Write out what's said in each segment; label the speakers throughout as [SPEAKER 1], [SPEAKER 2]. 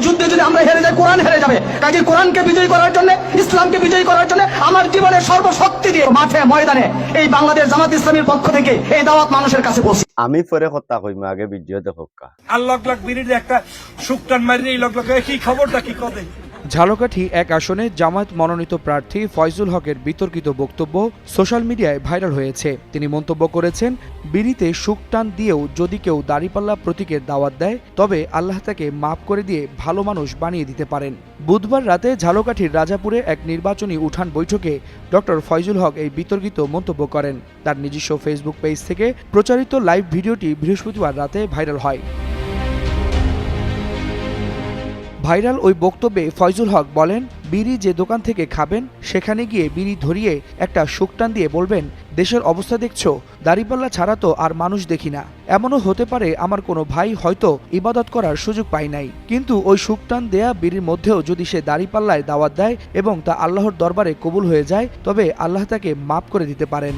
[SPEAKER 1] যুদ্ধে যদি আমরা হেরে যাই, কোরআন হেরে যাবে। কাজে কোরআনকে বিজয়ী করার জন্য, ইসলামকে বিজয়ী করার জন্য আমার জীবনের সর্বশক্তি দিয়ে মাঠে ময়দানে এই বাংলাদেশ জামাত ইসলামীর পক্ষ থেকে এই দাওয়াত মানুষের কাছে পৌঁছে।
[SPEAKER 2] আমি পরে কথা কইম, আগে ভিডিও দেখোকা।
[SPEAKER 3] আর লগ লগ বিরির একটা শুকটান মারিয়ে এই লগ লগ কি খবরটা কি কদে।
[SPEAKER 4] ঝালকাঠি এক আসনে জামায়াত মনোনীত প্রার্থী ফয়জুল হকের বিতর্কিত বক্তব্য সোশ্যাল মিডিয়ায় ভাইরাল হয়েছে। তিনি মন্তব্য করেছেন, বিড়িতে শুকটান দিয়েও যদি কেউ দাড়িপাল্লা প্রতীকের দাওয়াত দেয় তবে আল্লাহ তাকে মাফ করে দিয়ে ভালো মানুষ বানিয়ে দিতে পারেন। বুধবার রাতে ঝালকাঠির রাজাপুরে এক নির্বাচনী উঠান বৈঠকে ডক্টর ফয়জুল হক এই বিতর্কিত মন্তব্য করেন। তার নিজস্ব ফেসবুক পেজ থেকে প্রচারিত লাইভ ভিডিওটি বৃহস্পতিবার রাতে ভাইরাল হয়। ভাইরাল ওই বক্তব্যে ফয়জুল হক বলেন, বিড়ি যে দোকান থেকে খাবেন সেখানে গিয়ে বিড়ি ধরিয়ে একটা শুকটান দিয়ে বলবেন, দেশের অবস্থা দেখছো, দাড়িপাল্লা ছাড়া তো আর মানুষ দেখি না। এমনও হতে পারে আমার কোনো ভাই হয়তো ইবাদত করার সুযোগ পায় নাই, কিন্তু ওই শুকটান দেয়া বিড়ির মধ্যেও যদি সে দাড়িপাল্লায় দাওয়াত দেয় এবং তা আল্লাহর দরবারে কবুল হয়ে যায় তবে আল্লাহ তাকে মাফ করে দিতে পারেন।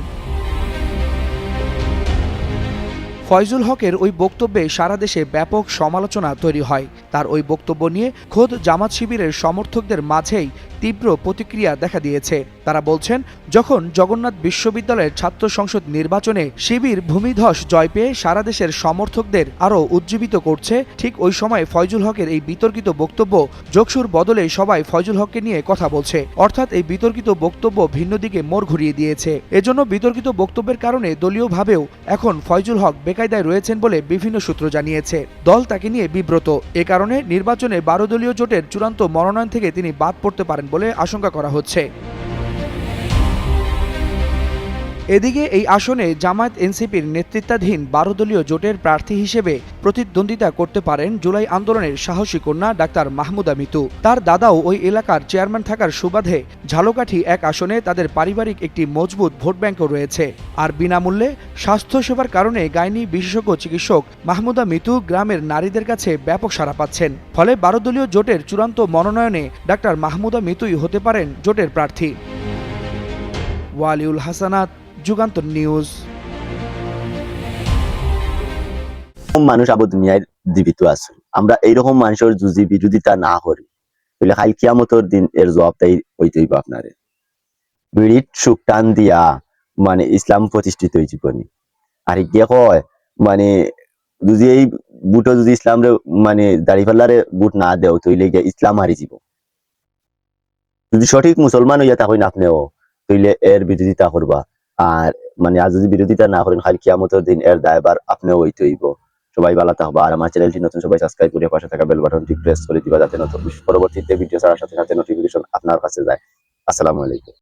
[SPEAKER 4] ফয়জুল হকের ওই বক্তব্যে সারা দেশে ব্যাপক সমালোচনা তৈরি হয়। তার ওই বক্তব্য নিয়ে খোদ জামাত শিবিরের সমর্থকদের মাঝেই তীব্র প্রতিক্রিয়া দেখা দিয়েছে। তারা বলছেন, যখন জগন্নাথ বিশ্ববিদ্যালয়ের ছাত্র সংসদ নির্বাচনে শিবির ভূমিধস জয় পেয়ে সারা দেশের সমর্থকদের আরও উজ্জীবিত করছে, ঠিক ওই সময় ফয়জুল হকের এই বিতর্কিত বক্তব্য যোগসুর বদলে সবাই ফয়জুল হককে নিয়ে কথা বলছে। অর্থাৎ এই বিতর্কিত বক্তব্য ভিন্ন দিকে মোড় ঘুরিয়ে দিয়েছে। এজন্য বিতর্কিত বক্তব্যের কারণে দলীয়ভাবেও এখন ফয়জুল হক বেকায়দায় রয়েছেন বলে বিভিন্ন সূত্র জানিয়েছে। দল তাকে নিয়ে বিব্রত। এ কারণে নির্বাচনে 12 দলীয় জোটের চূড়ান্ত মনোনয়ন থেকে তিনি বাদ পড়তে পারেন বলে আশঙ্কা করা হচ্ছে। এদিকে এই আসনে জামায়াত এনসিপির নেতৃত্বাধীন 12 দলীয় জোটের প্রার্থী হিসেবে প্রতিদ্বন্দ্বিতা করতে পারেন জুলাই আন্দোলনের সাহসী কন্যা ডাক্তার মাহমুদা মিতু। তার দাদাও ওই এলাকার চেয়ারম্যান থাকার সুবাদে ঝালকাঠি এক আসনে তাদের পারিবারিক একটি মজবুত ভোট ব্যাংকও রয়েছে। আর বিনামূল্যে স্বাস্থ্যসেবার কারণে গাইনি বিশেষজ্ঞ চিকিৎসক মাহমুদা মিতু গ্রামের নারীদের কাছে ব্যাপক সাড়া পাচ্ছেন। ফলে 12 দলীয় জোটের চূড়ান্ত মনোনয়নে ডাক্তার মাহমুদা মিতুই হতে পারেন জোটের প্রার্থী। ওয়ালিউল হাসানাত, যুগান্তর নিউজ।
[SPEAKER 2] মানুষ আবু দুনিয়ায় জীবিত আছে, আমরা এইরকম মানুষের যদি বিরোধিতা না করি তাহলে কাল কিয়ামতের দিন এর জবাবটাই হইতে হইব আপনারে। বিড়ির সুখ টান দিয়া মানে ইসলাম প্রতিষ্ঠিত হয়েছে জীবনী। আর গিয়ে কয় মানে যদি এই বুটো যদি ইসলাম মানে দাড়িপাল্লারে বুট না দেও তৈলে গিয়ে ইসলাম হারি যাব। যদি সঠিক মুসলমান হইয়া থাকেন আপনিও তৈলে এর বিরোধিতা করবা। আর মানে আজ যদি বিরোধিতা না করেন খালি কিয়ামতের দিন এর দায়ভার আপনিও হইতে হইব। সবাই ভালো থাকবা। আর আমার চ্যানেলটি নতুন সবাই সাবস্ক্রাইব করে পাশে থাকা বেল বাটনটি প্রেস করে দিবা যাতে নতুন পরবর্তীতে ভিডিও ছাড়ার সাথে সাথে নোটিফিকেশন আপনার কাছে যায়। আসসালামু আলাইকুম।